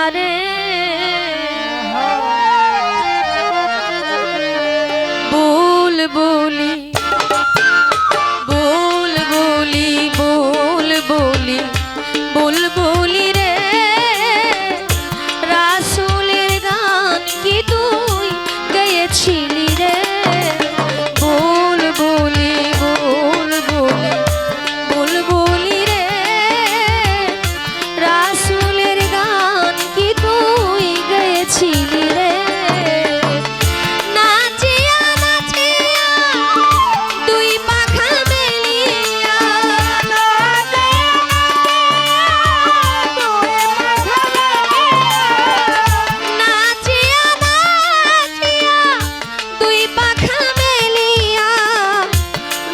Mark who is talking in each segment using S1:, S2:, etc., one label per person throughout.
S1: আরে বুলবুলি বুলবুলি বুলবুলি বুলবুলি রে রাসূলের গান কি তুই গেয়েছিলি রে বুলবুলি বুলবুলি বুলবুলি রে রাসূলের গান কি তুই গেয়েছিলি রে নাচিয়া নাচিয়া দুই পাখা মেলিয়া নাচিয়া নাচিয়া দুই পাখা মেলিয়া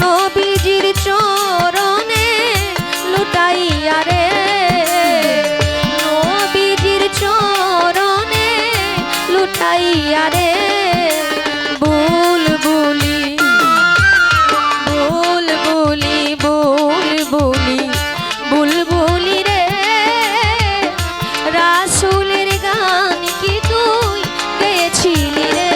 S1: নবীজির চরণে লুটাইয়া রে নবীজির চরণে লুটাইয়া রে বুলবুলি বুলবুলি বুলবুলি বুলবুলি রে রাসূলের গান কি তুই গেয়েছিলি রে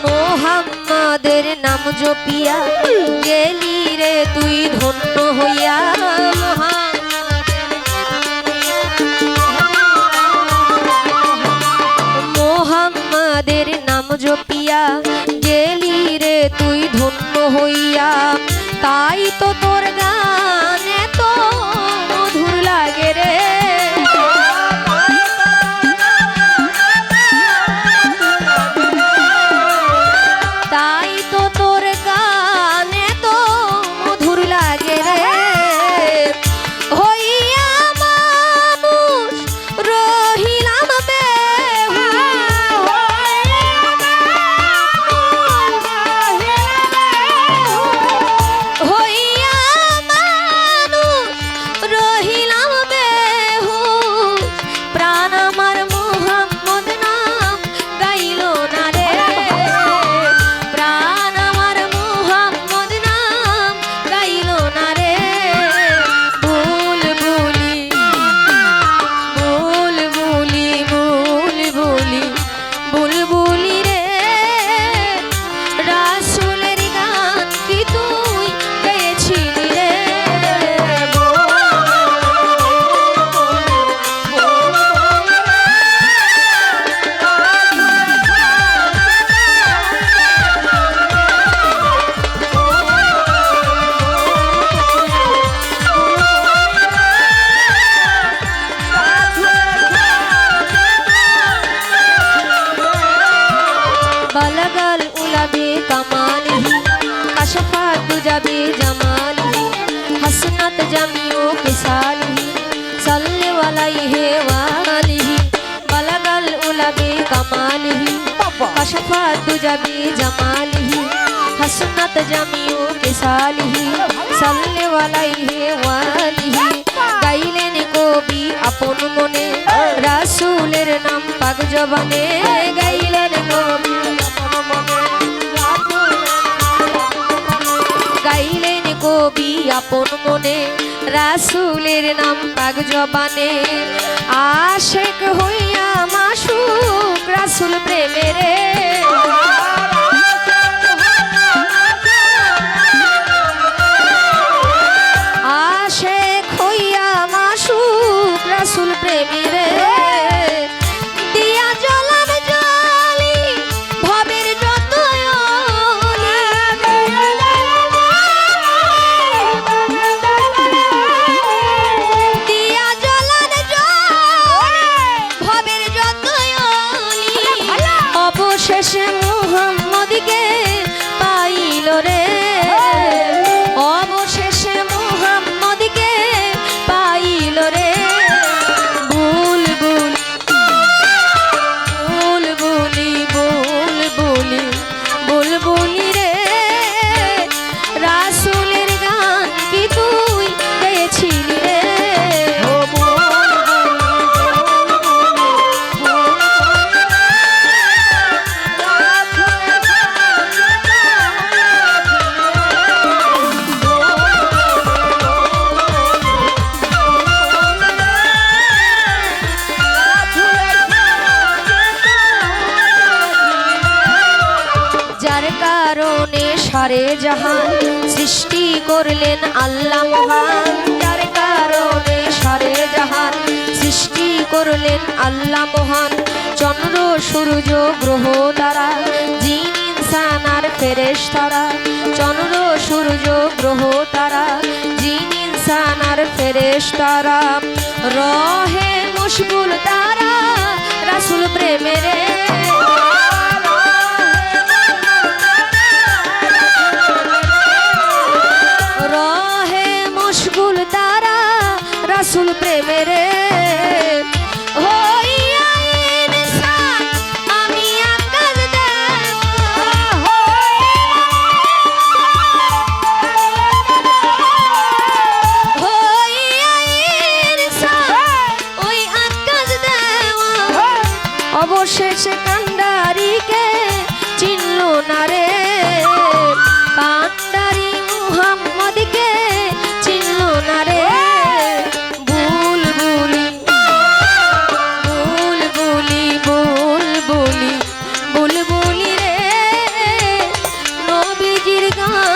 S1: মোহাম্মদের নাম জপিয়া গেলি রে তুই ধন্য হইয়া মোহাম্মদের নাম জপিয়া গেলি রে তুই ধন্য হইয়া তাই তো তোর গান এত মধুর লাগে রে তাই তো তোর গান এত মধুর লাগে রে হইয়া মানুষ রহিলাম হইয়া মানুষ রহিলাম বেহুশ প্রাণ আমার মোহাম্মদ নাম গাইল না রে প্রাণ আমার মোহাম্মদ নাম গাইল না রে বুলবুলি বুলবুলি বুলবুলি বুলবুলি রে রাসূলের গান কি তুই গেয়েছিলি রে बलगल उलबे कमालिही कशफत दुजबे जमालिही हसनत जमियो किसालिही सल्ले अलैहि वालिही बलगल उलबे कमालिही कशफत दुजबे जमालिही हसनत जमियो किसालिही सल्ले अलैहि वालिही गाइलेन कवि আপন মনে রাসূলের নাম পাক জবানে গাইলেন কবি গাইলেন কবি আপন মনে রাসূলের নাম পাক জবানে আশিক হইয়া মাশুক রাসূল প্রেমে রে আশিক হইয়া মাশুক রাসূল প্রেমে রে দিয়া জ্বলাম জ্বালি ভবের যত অলি দিয়া জ্বলাম জ্বালি ভবের যত অলি অবশেষে মোহাম্মদ সারে জাহান সৃষ্টি করলেন আল্লাহ মহান, যার কারণে সারে জাহান সৃষ্টি করলেন আল্লাহ মহান। চন্দ্র সূর্য গ্রহ তারা, জিন ইনসান আর ফেরেশতারা, চন্দ্র সূর্য গ্রহ তারা, জিন ইনসান আর ফেরেশতারা, রহে মুশগুল তারা রাসূল প্রেমেরে, রহে মুশগুল তারা রাসূল প্রেমেরে। হইয়া ইনসান আমি আকাশ দেব, হইয়া ইনসান ওই আকাশ দেব, অবশেষে কান্ডারিকে চিনল না রে, কান্ডারি মুহাম্মদকে চিনল না রে। বুলবুলি বুলবুলি বুলবুলি বুলবুলি রে, নবীজির গান